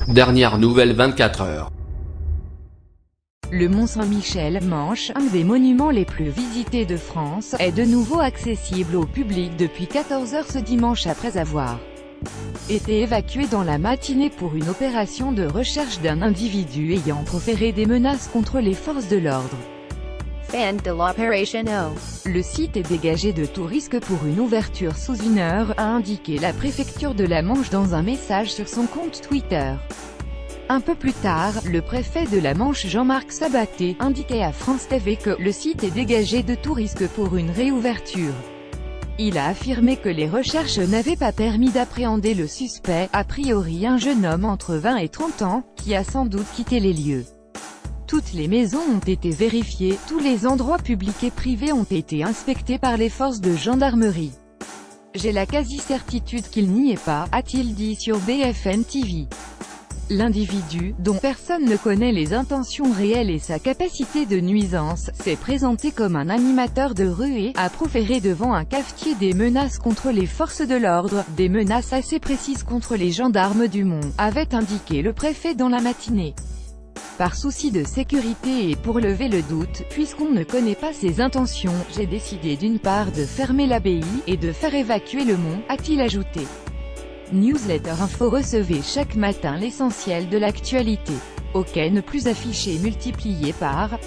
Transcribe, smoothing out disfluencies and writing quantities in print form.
Dernière nouvelle 24 heures. Le Mont Saint-Michel, Manche, un des monuments les plus visités de France, est de nouveau accessible au public depuis 14 h ce dimanche après avoir été évacué dans la matinée pour une opération de recherche d'un individu ayant proféré des menaces contre les forces de l'ordre. Fin de l'opération. Le site est dégagé de tout risque pour une ouverture sous 1 heure, a indiqué la préfecture de la Manche dans un message sur son compte Twitter. Un peu plus tard, le préfet de la Manche Jean-Marc Sabaté indiquait à France TV que le site est dégagé de tout risque pour une réouverture. Il a affirmé que les recherches n'avaient pas permis d'appréhender le suspect, a priori un jeune homme entre 20 et 30 ans, qui a sans doute quitté les lieux. Toutes les maisons ont été vérifiées, tous les endroits publics et privés ont été inspectés par les forces de gendarmerie. J'ai la quasi-certitude qu'il n'y est pas, a-t-il dit sur BFM TV. L'individu, dont personne ne connaît les intentions réelles et sa capacité de nuisance, s'est présenté comme un animateur de rue et a proféré devant un cafetier des menaces contre les forces de l'ordre, des menaces assez précises contre les gendarmes du Mont, avait indiqué le préfet dans la matinée. Par souci de sécurité et pour lever le doute, puisqu'on ne connaît pas ses intentions, j'ai décidé d'une part de fermer l'abbaye, et de faire évacuer le Mont, a-t-il ajouté. Newsletter Info. Recevez chaque matin l'essentiel de l'actualité. OK, ne plus affiché multiplié par